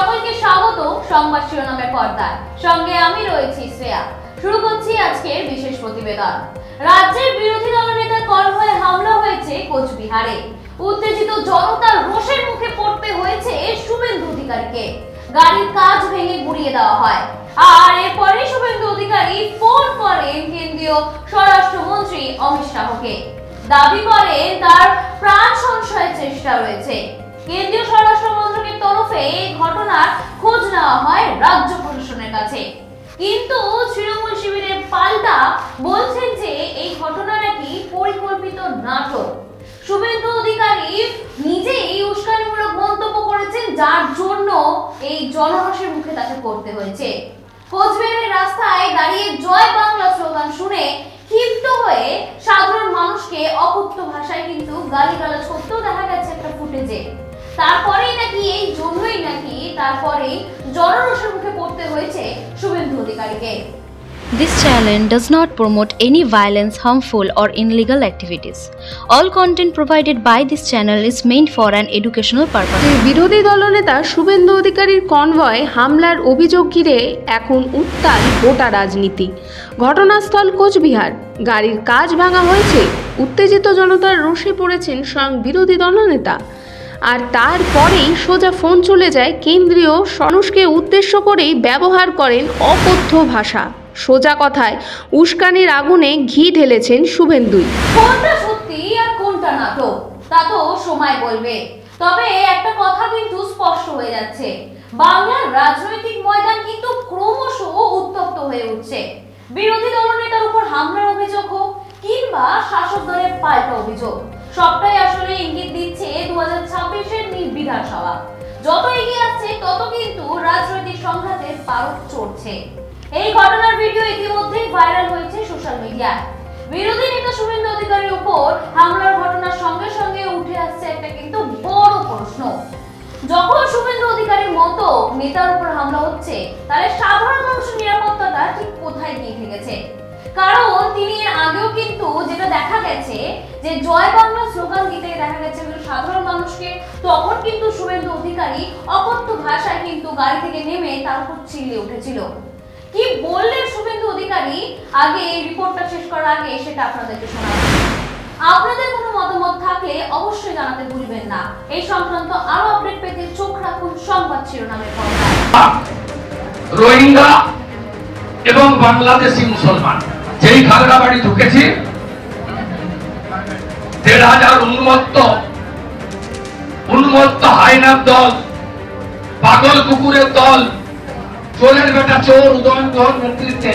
সকলকে স্বাগত সংবাদ শিরোনামের পর্দায়। সঙ্গে আমি রয়েছি শ্রেয়া। শুরু করছি আজকের বিশেষ প্রতিবেদন। রাজ্যের বিরোধী দলনেতার কনভয়ে হামলা হয়েছে কোচবিহারে। উত্তেজিত জনতার রোষের মুখে পড়তে হয়েছে শুভেন্দু অধিকারীকে। গাড়ির কাঁচ ভেঙে গুড়িয়ে দেওয়া হয়। আর এরপরে শুভেন্দু অধিকারী ফোন করেন কেন্দ্রীয় স্বরাষ্ট্রমন্ত্রী অমিত শাহকে। দাবি করেন তার প্রাণ সংশয়ের চেষ্টা রয়েছে। কেন্দ্রীয় স্বরাষ্ট্র মন্ত্রকের তরফে এই ঘটনার খোঁজ নেওয়া হয় রাজ্য প্রশাসনের কাছে, কিন্তু তৃণমূল শিবিরের পাল্টা বলছেন যে এই ঘটনা নাকি পরিকল্পিত নাটক। শুভেন্দু অধিকারী নিজেই উস্কানিমূলক মন্তব্য করেছেন, যার জন্য এই জনরোষের মুখে তাকে পড়তে হয়েছে। কোচবিহারের রাস্তায় দাঁড়িয়ে জয় বাংলা স্লোগান শুনে ক্ষিপ্ত হয়ে সাধারণ মানুষকে অকথ্য ভাষায় কিন্তু গালিগালাজ করতেও দেখা গেছে একটা ফুটেজে। তারপরেই নাকি এই জন্যই নাকি তারপরেই জনরোষের মুখে পড়তে হয়েছে শুভেন্দু অধিকারীকে। This channel does not promote any violence, harmful or illegal activities. All content provided by this channel is meant for an educational purpose. বিরোধী দলনেতা শুভেন্দু অধিকারীর কনভয় হামলার অভিযোগ ঘিরে এখন উত্তাল গোটা রাজনীতি। ঘটনাস্থল কোচবিহার, গাড়ির কাঁচ ভাঙা হয়েছে। উত্তেজিত জনতার রোষে পড়েছেন স্বয়ং বিরোধী দলনেতা। আর তারপরেই সোজা ফোন চলে যায় কেন্দ্রীয় মানুষকে উদ্দেশ্য করেই ব্যবহার করেন অকথ্য ভাষা। সোজা কথায় উস্কানির আগুনে ঘি ঢেলেছেন শুভেন্দুই। কোনটা সত্যি আর কোনটা নাটক তা তো সময় বলবে। তবে একটা কথা কিন্তু স্পষ্ট হয়ে যাচ্ছে, বাংলার রাজনৈতিক ময়দান কিন্তু ক্রমশ উত্তপ্ত হয়ে উঠছে। বিরোধী দলনেতার উপর হামলার অভিযোগ হোক কিংবা শাসক দলের পাল্টা অভিযোগ, সবটাই আসলে ইঙ্গিত দিচ্ছে 2026-এর বিধানসভা যত এগিয়ে আসছে তত কিন্তু রাজনৈতিক সংঘাতের পারদ চড়ছে। এই ঘটনার ভিডিও ইতিমধ্যেই ভাইরাল হয়েছে সোশ্যাল মিডিয়ায়। বিরোধী নেতা শুভেন্দু অধিকারীর উপর হামলার ঘটনার সঙ্গে সঙ্গে উঠে আসছে একটা কিন্তু বড় প্রশ্ন, যখন শুভেন্দু অধিকারীর মতো নেতার উপর হামলা হচ্ছে তাহলে সাধারণ মানুষের নিরাপত্তাটা ঠিক কোথায় গিয়ে ঠেকেছে? কারণ তিনি এর আগেও কিন্তু যেটা দেখা গেছে যে জয় বাংলা স্লোগান দিতে দেখা গেছে সাধারণ মানুষকে, তখন কিন্তু শুভেন্দু অধিকারী অকথ্য ভাষায় কিন্তু গাড়ি থেকে নেমে তার উপর চিল্লিয়ে উঠেছিল। কি বললেন শুভেন্দু অধিকারী আগে এই রিপোর্টটা শেষ করার আগে সেটা আপনাদেরকে শোনাবো। আপনাদের কোনো মতামত থাকলে অবশ্যই জানাতে ভুলবেন না। এই সংক্রান্ত আরো আপডেট পেতে চোখ রাখুন সংবাদ শিরোনামের পর্দায়। রোহিঙ্গা এবং বাংলাদেশি মুসলমান যেই খাগড়াবাড়ি ঢুকেছি, ১,৫০০ উন্মত্ত হায়নার দল, পাগল কুকুরের দল, চোরের বেটা চোর উদয়ন গুহর নেতৃত্বে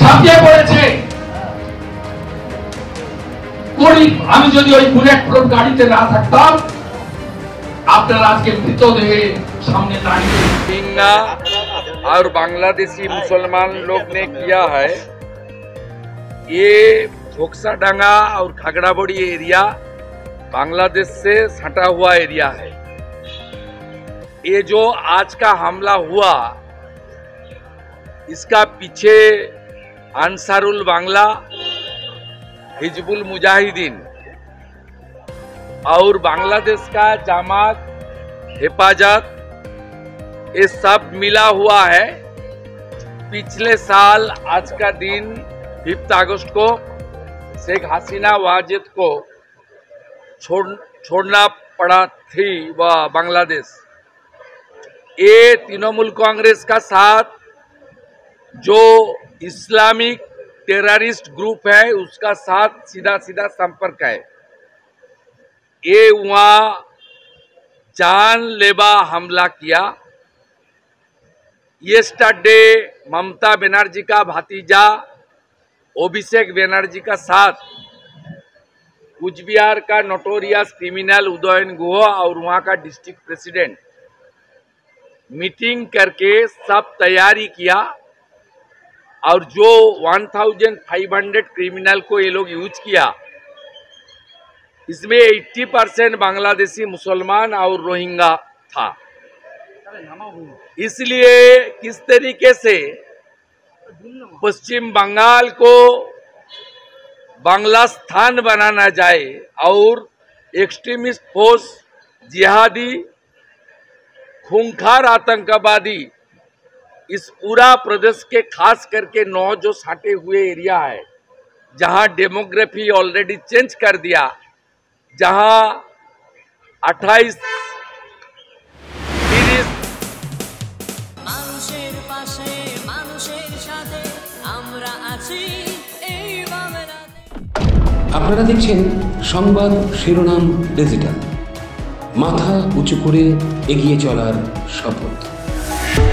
ঝাঁপিয়ে পড়েছে। আমি যদি ওই বুলেট প্রুফ গাড়িতে না থাকতাম, আপনারা আজকে মৃতদেহে সামনে दाढ़ी रोहिंग्या और बांग्लादेशी मुसलमान लोग ने किया है। ये फोक्साडांगा और खागड़ाबड़ी एरिया बांग्लादेश से सटा हुआ एरिया है। ये जो आज का हमला हुआ, इसका पीछे अंसारुल बांग्ला, हिजबुल मुजाहिदीन और बांग्लादेश का जमात हिफाजत, ये सब मिला हुआ है। पिछले साल आज का दिन 5 अगस्त को शेख हसीना वाजिद को छोड़ना पड़ा थी वह बांग्लादेश। ये तृणमूल कांग्रेस का साथ जो इस्लामिक टेररिस्ट ग्रुप है उसका साथ सीधा सीधा संपर्क है। ये वहाँ जानलेवा हमला किया। येस्टरडे ममता बनर्जी का भतीजा अभिषेक बनर्जी का साथ कुचबिहार का नोटोरियस क्रिमिनल उदयन गुह और वहाँ का डिस्ट्रिक्ट प्रेसिडेंट मीटिंग करके सब तैयारी किया, और जो 1500 क्रिमिनल को ये लोग यूज किया, इसमें 80% बांग्लादेशी मुसलमान और रोहिंग्या था। इसलिए किस तरीके से पश्चिम बंगाल को बांग्लास्थान बनाना जाए और एक्सट्रीमिस्ट फोर्स जिहादी खूंखार आतंकवादी इस पूरा प्रदेश के खास करके 9 जो साटे हुए एरिया है, जहां डेमोग्राफी ऑलरेडी चेंज कर दिया, जहां 28 30 মানুষের পাশে মানুষের সাথে আমরা আছি এই বাংলাতে। আপনারা দেখছেন সংবাদ শিরোনাম ডিজিটাল, মাথা উঁচু করে এগিয়ে চলার শপথ।